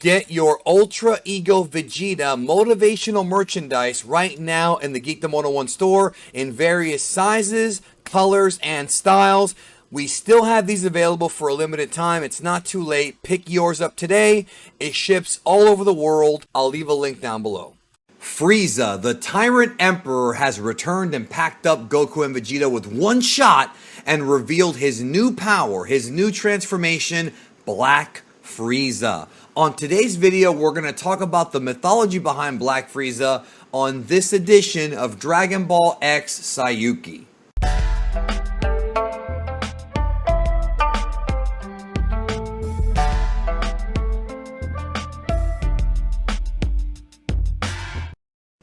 Get your Ultra Ego Vegeta motivational merchandise right now in the Geekdom 101 store in various sizes, colors, and styles. We still have these available for a limited time. It's not too late. Pick yours up today. It ships all over the world. I'll leave a link down below. Frieza, the Tyrant Emperor, has returned and packed up Goku and Vegeta with one shot and revealed his new power, his new transformation, Black Frieza. On today's video, we're going to talk about the mythology behind Black Frieza on this edition of Dragon Ball X Saiyuki.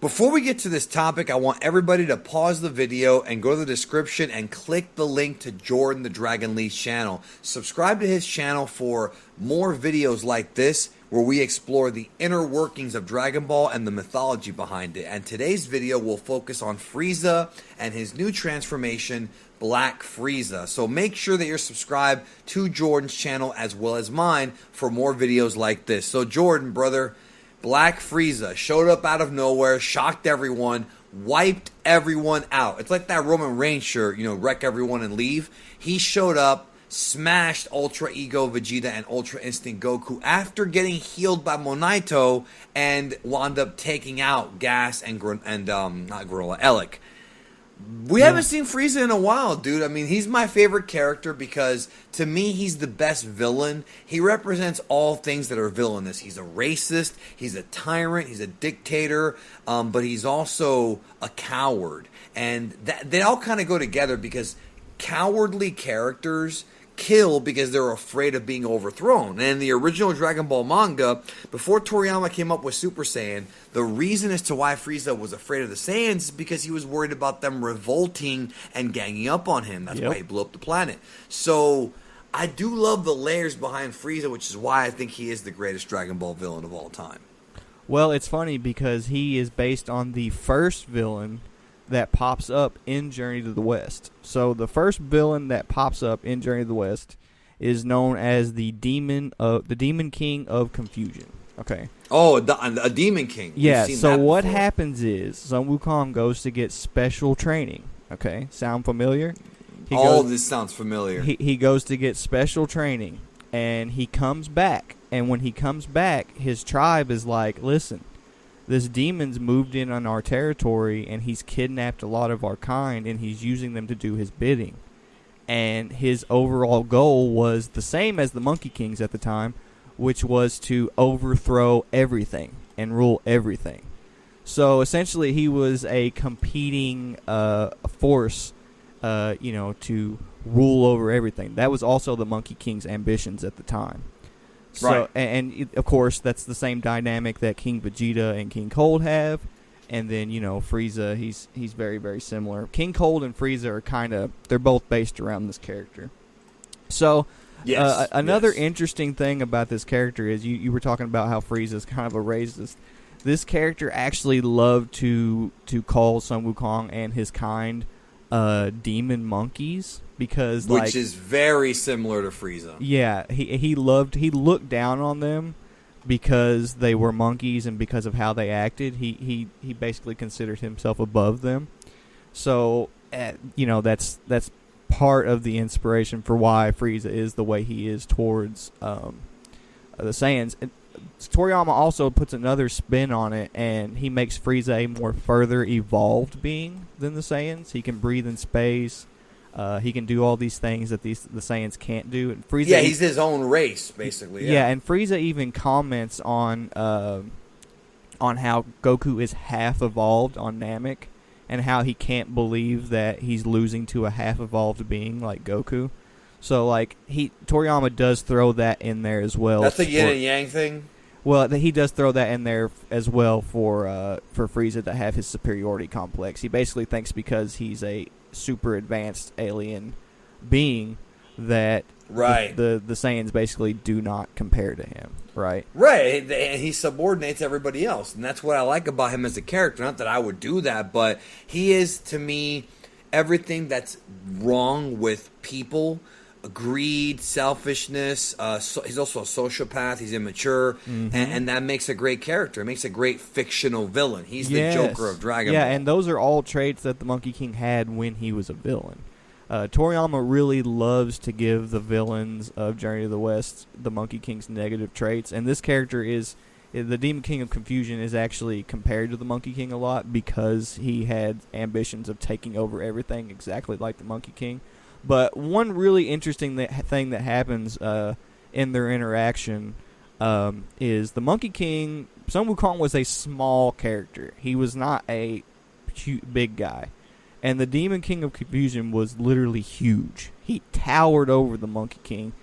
Before we get to this topic, I want everybody to pause the video and go to the description and click the link to Jordan the Dragon Lee's channel. Subscribe to his channel for more videos like this where we explore the inner workings of Dragon Ball and the mythology behind it. And today's video will focus on Frieza and his new transformation, Black Frieza. So make sure that you're subscribed to Jordan's channel as well as mine for more videos like this. So Jordan, brother, Black Frieza showed up out of nowhere, shocked everyone, wiped everyone out. It's like that Roman Reigns shirt, you know, wreck everyone and leave. He showed up, smashed Ultra Ego Vegeta and Ultra Instinct Goku after getting healed by Monaito and wound up taking out Gas and not Gorilla, Elec. We haven't seen Frieza in a while, dude. I mean, he's my favorite character because, to me, he's the best villain. He represents all things that are villainous. He's a racist, he's a tyrant, he's a dictator, but he's also a coward. And they all kind of go together because cowardly characters kill because they're afraid of being overthrown. And in the original Dragon Ball manga, before Toriyama came up with Super Saiyan, the reason as to why Frieza was afraid of the Saiyans is because he was worried about them revolting and ganging up on him. That's why he blew up the planet. So I do love the layers behind Frieza, which is why I think he is the greatest Dragon Ball villain of all time. Well, it's funny because he is based on the first villain that pops up in Journey to the West. So the first villain that pops up in Journey to the West is known as the Demon King of Confusion. Okay. Oh, a Demon King. Yeah. So what happens is Sun Wukong goes to get special training. Okay. Sound familiar? This sounds familiar. He goes to get special training, and he comes back. And when he comes back, his tribe is like, listen, this demon's moved in on our territory, and he's kidnapped a lot of our kind, and he's using them to do his bidding. And his overall goal was the same as the Monkey Kings at the time, which was to overthrow everything and rule everything. So essentially, he was a competing force, to rule over everything. That was also the Monkey King's ambitions at the time. So, right. And of course, that's the same dynamic that King Vegeta and King Cold have. And then, Frieza, he's very, very similar. King Cold and Frieza are they're both based around this character. So, another interesting thing about this character is you were talking about how Frieza is kind of a racist. This character actually loved to call Sun Wukong and his kind demon monkeys. Which is very similar to Frieza. Yeah, he looked down on them because they were monkeys and because of how they acted. He basically considered himself above them. So that's part of the inspiration for why Frieza is the way he is towards the Saiyans. Toriyama also puts another spin on it, and he makes Frieza a more further evolved being than the Saiyans. He can breathe in space. He can do all these things that the Saiyans can't do. And Frieza, he's his own race, basically. Yeah, and Frieza even comments on how Goku is half evolved on Namek, and how he can't believe that he's losing to a half evolved being like Goku. So Toriyama does throw that in there as well. That's the yin and yang thing. Well, he does throw that in there as well for Frieza to have his superiority complex. He basically thinks because he's a super advanced alien being that the Saiyans basically do not compare to him, right? Right, and he subordinates everybody else, and that's what I like about him as a character. Not that I would do that, but he is, to me, everything that's wrong with people greed, selfishness. He's also a sociopath. He's immature, and that makes a great character. It makes a great fictional villain. He's the Joker of Dragon Ball. Yeah, and those are all traits that the Monkey King had when he was a villain. Toriyama really loves to give the villains of Journey to the West the Monkey King's negative traits, and this character is the Demon King of Confusion is actually compared to the Monkey King a lot because he had ambitions of taking over everything exactly like the Monkey King. But one really interesting thing that happens in their interaction is the Monkey King, Sun Wukong was a small character. He was not a big guy. And the Demon King of Confusion was literally huge. He towered over the Monkey King,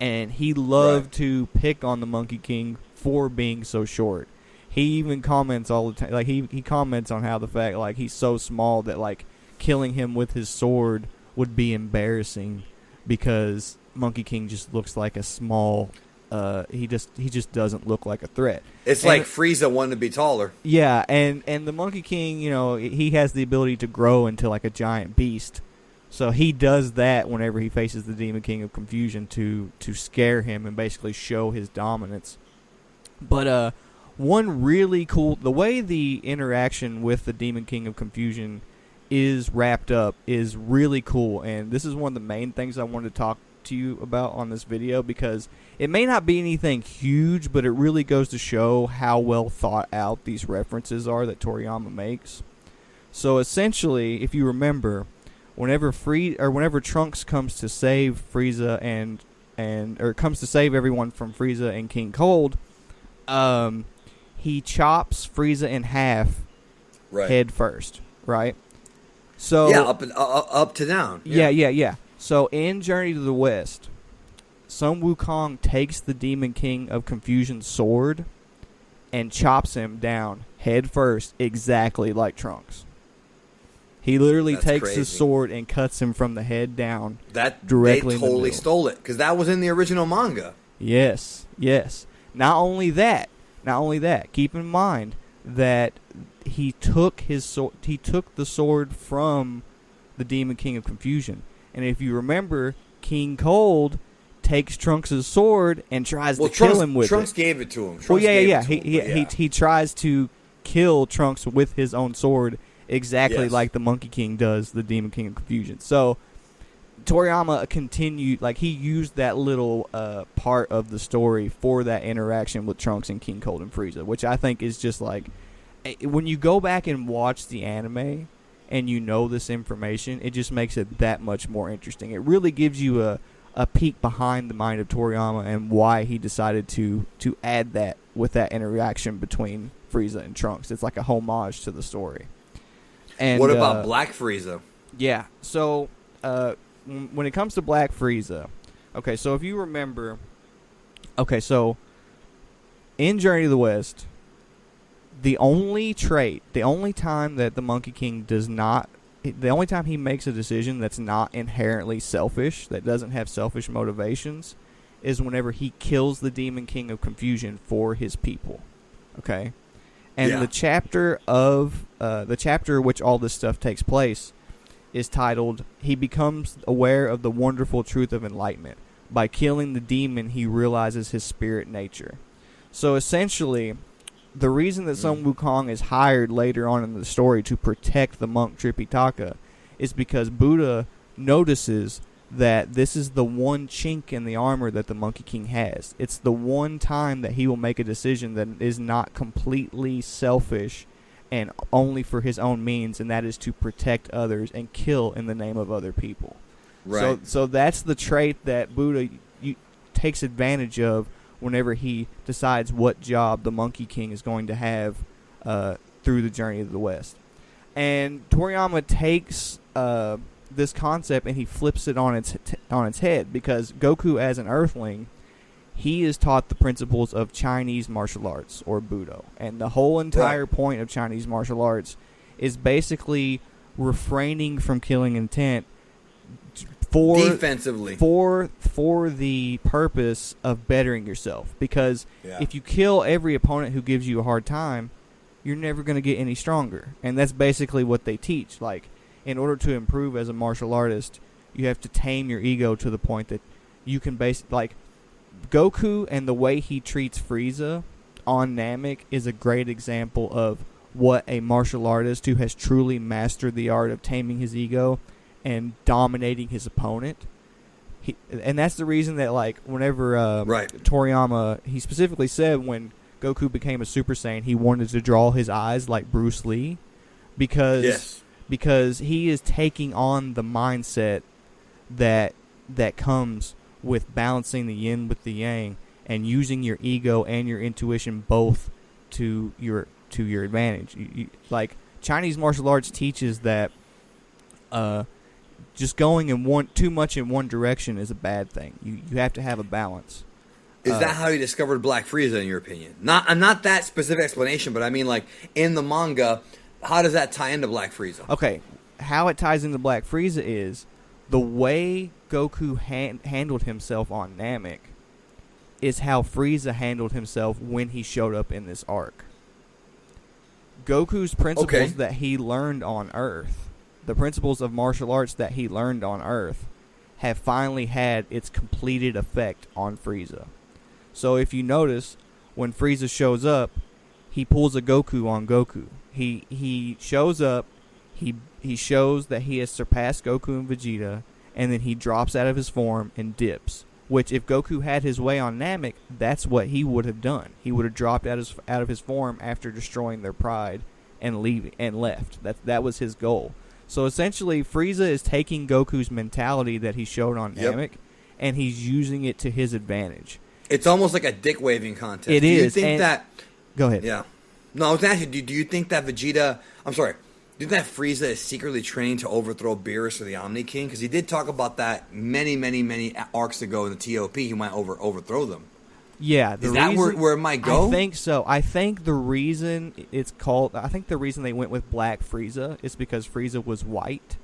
and he loved to pick on the Monkey King for being so short. He even comments all the time, like he comments on how the fact like he's so small that like killing him with his sword would be embarrassing because Monkey King just looks like a small. He just doesn't look like a threat. It's like Frieza wanting to be taller. Yeah, and the Monkey King, you know, he has the ability to grow into like a giant beast. So he does that whenever he faces the Demon King of Confusion to scare him and basically show his dominance. But one really cool, the way the interaction with the Demon King of Confusion is wrapped up is really cool, and this is one of the main things I wanted to talk to you about on this video because it may not be anything huge, but it really goes to show how well thought out these references are that Toriyama makes. So essentially, if you remember, whenever Trunks comes to save Frieza or comes to save everyone from Frieza and King Cold, he chops Frieza in half head first, right? So yeah, up to down. Yeah. So in Journey to the West, Sun Wukong takes the Demon King of Confusion's sword and chops him down head first, exactly like Trunks. He literally takes his sword and cuts him from the head down. That directly. They totally stole it because that was in the original manga. Yes. Not only that. Keep in mind that he took the sword from the Demon King of Confusion. And if you remember, King Cold takes Trunks' sword and tries to kill him with Trunks it. gave it to him. He tries to kill Trunks with his own sword, exactly like the Monkey King does the Demon King of Confusion. So Toriyama continued, like he used that little part of the story for that interaction with Trunks and King Cold and Frieza, which I think is just like, when you go back and watch the anime and you know this information, it just makes it that much more interesting. It really gives you a peek behind the mind of Toriyama and why he decided to add that with that interaction between Frieza and Trunks. It's like a homage to the story. And what about Black Frieza? Yeah, so when it comes to Black Frieza, okay, so if you remember, so in Journey to the West, the only time that the Monkey King the only time he makes a decision that's not inherently selfish, that doesn't have selfish motivations, is whenever he kills the Demon King of Confusion for his people. Okay? And the chapter which all this stuff takes place is titled, He Becomes Aware of the Wonderful Truth of Enlightenment. By killing the demon, he realizes his spirit nature. So essentially, the reason that Sun Wukong is hired later on in the story to protect the monk Tripitaka is because Buddha notices that this is the one chink in the armor that the Monkey King has. It's the one time that he will make a decision that is not completely selfish and only for his own means, and that is to protect others and kill in the name of other people. Right. So that's the trait that Buddha takes advantage of whenever he decides what job the Monkey King is going to have through the Journey of the West. And Toriyama takes this concept and he flips it on its head, because Goku, as an Earthling, he is taught the principles of Chinese martial arts, or Budo. And the whole entire point of Chinese martial arts is basically refraining from killing intent defensively for the purpose of bettering yourself. Because if you kill every opponent who gives you a hard time, you're never going to get any stronger. And that's basically what they teach. Like, in order to improve as a martial artist, You have to tame your ego to the point that you can like Goku and the way he treats Frieza on Namek is a great example of what a martial artist who has truly mastered the art of taming his ego and dominating his opponent. And that's the reason that, like, whenever Toriyama, he specifically said when Goku became a Super Saiyan, he wanted to draw his eyes like Bruce Lee, because he is taking on the mindset that comes with balancing the yin with the yang and using your ego and your intuition both to your advantage. Like, Chinese martial arts teaches that just going in too much in one direction is a bad thing. You have to have a balance. Is that how you discovered Black Frieza, in your opinion? Not that specific explanation, but I mean, like, in the manga, how does that tie into Black Frieza? Okay, how it ties into Black Frieza is the way Goku handled himself on Namek is how Frieza handled himself when he showed up in this arc. Goku's principles that he learned on Earth, the principles of martial arts that he learned on Earth, have finally had its completed effect on Frieza. So if you notice, when Frieza shows up, he pulls a Goku on Goku. He shows up, he shows that he has surpassed Goku and Vegeta, and then he drops out of his form and dips. Which, if Goku had his way on Namek, that's what he would have done. He would have dropped out of his form after destroying their pride and left. That was his goal. So essentially, Frieza is taking Goku's mentality that he showed on Namek, and he's using it to his advantage. It's almost like a dick waving contest. It is. Do you think that? Go ahead. Yeah. No, I was asking, do you think that Vegeta? I'm sorry. Do you think that Frieza is secretly training to overthrow Beerus or the Omni King? Because he did talk about that many arcs ago in the TOP. He might overthrow them. Yeah. Is that where it might go? I think so. I think the reason the reason they went with Black Frieza is because Frieza was white,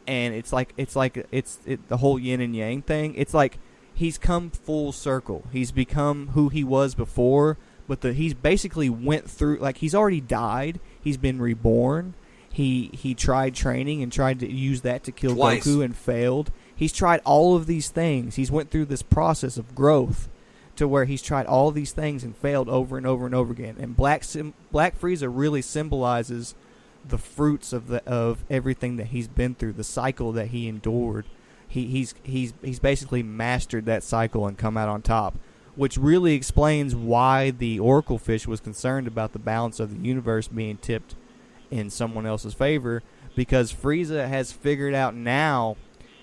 and it's the whole yin and yang thing. It's like he's come full circle. He's become who he was before, but he's basically went through, like, he's already died. He's been reborn. He tried training and tried to use that to kill Goku and failed. He's tried all of these things. He's went through this process of growth to where he's tried all these things and failed over and over and over again. And Black Frieza really symbolizes the fruits of everything that he's been through, the cycle that he endured. He's basically mastered that cycle and come out on top, which really explains why the Oracle Fish was concerned about the balance of the universe being tipped in someone else's favor, because Frieza has figured out now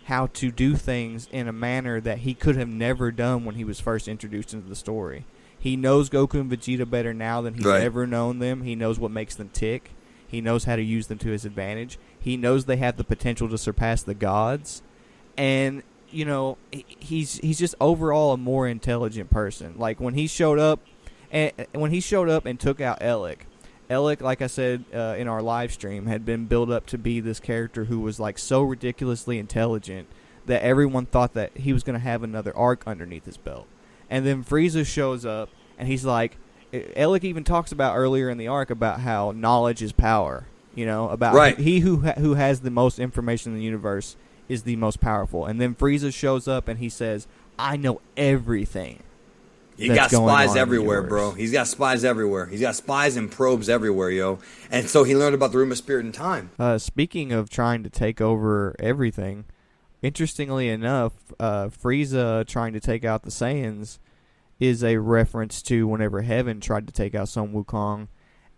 how to do things in a manner that he could have never done when he was first introduced into the story. He knows Goku and Vegeta better now than he's ever known them. He knows what makes them tick. He knows how to use them to his advantage. He knows they have the potential to surpass the gods. And, you know, he's just overall a more intelligent person. Like, when he showed up and took out Elec, like I said in our live stream, had been built up to be this character who was, like, so ridiculously intelligent that everyone thought that he was going to have another arc underneath his belt. And then Frieza shows up, and he's like, Elec even talks about earlier in the arc about how knowledge is power. You know, about he who has the most information in the universe is the most powerful. And then Frieza shows up, and he says, I know everything. He got spies everywhere, bro. He's got spies everywhere. He's got spies and probes everywhere, yo. And so he learned about the Room of Spirit and Time. Speaking of trying to take over everything, interestingly enough, Frieza trying to take out the Saiyans is a reference to whenever Heaven tried to take out Sun Wukong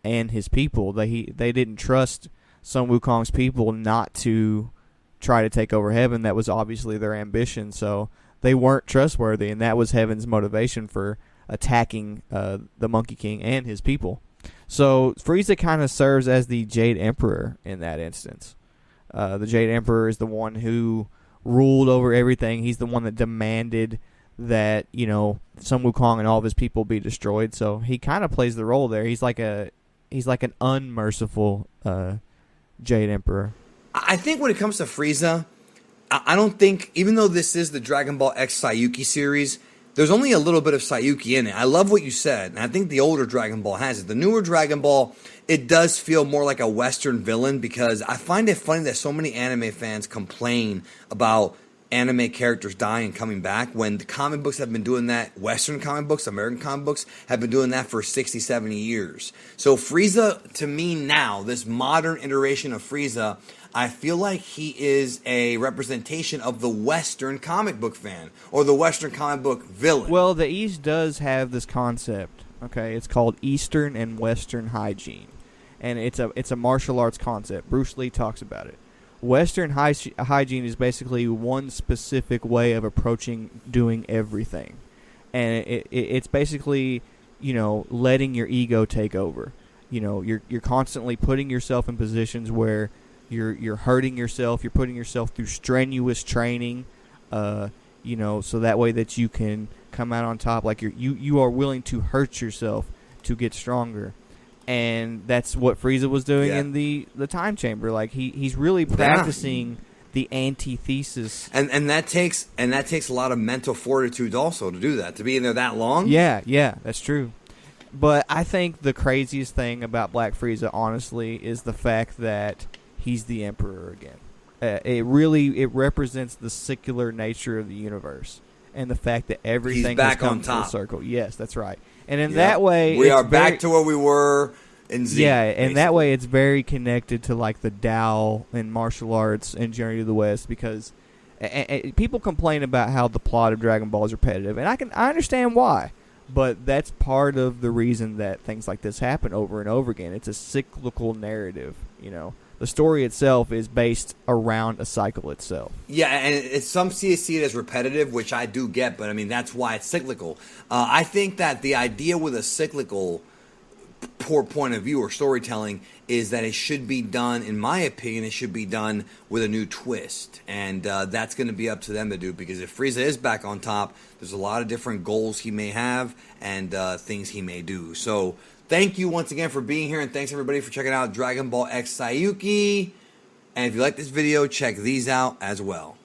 and his people. They didn't trust Sun Wukong's people not to try to take over Heaven. That was obviously their ambition, so they weren't trustworthy, and that was Heaven's motivation for attacking the Monkey King and his people. So Frieza kind of serves as the Jade Emperor in that instance. The Jade Emperor is the one who ruled over everything. He's the one that demanded that, you know, Sun Wukong and all of his people be destroyed. So he kind of plays the role there. He's like an unmerciful Jade Emperor. I think when it comes to Frieza, I don't think, even though this is the Dragon Ball X Saiyuki series, there's only a little bit of Sayuki in it. I love what you said, and I think the older Dragon Ball has it. The newer Dragon Ball, it does feel more like a Western villain, because I find it funny that so many anime fans complain about anime characters dying and coming back when the comic books have been doing that. Western comic books, American comic books have been doing that for 60, 70 years. So Frieza, to me now, this modern iteration of Frieza, I feel like he is a representation of the Western comic book fan, or the Western comic book villain. Well, the East does have this concept, okay? It's called Eastern and Western hygiene. And it's a martial arts concept. Bruce Lee talks about it. Western hygiene is basically one specific way of approaching doing everything. And it's basically, letting your ego take over. You're constantly putting yourself in positions where you're hurting yourself, you're putting yourself through strenuous training, so that way that you can come out on top. Like you are willing to hurt yourself to get stronger. And that's what Frieza was doing in the time chamber. Like he's really practicing the antithesis. And that takes a lot of mental fortitude also to do that, to be in there that long. Yeah, that's true. But I think the craziest thing about Black Frieza, honestly, is the fact that he's the Emperor again. It represents the secular nature of the universe, and the fact that everything has come full circle. Yes, that's right. And in that way, we are back to where we were in Z. Yeah, and that way it's very connected to like the Tao and martial arts and Journey to the West, because people complain about how the plot of Dragon Ball is repetitive, and I understand why. But that's part of the reason that things like this happen over and over again. It's a cyclical narrative, The story itself is based around a cycle itself. Yeah, and some see it as repetitive, which I do get, but I mean, that's why it's cyclical. I think that the idea with a cyclical poor point of view or storytelling is that it should be done, in my opinion, it should be done with a new twist. And that's going to be up to them to do, because if Frieza is back on top, there's a lot of different goals he may have and things he may do. So thank you once again for being here, and thanks everybody for checking out Dragon Ball X Sayuki. And if you like this video, check these out as well.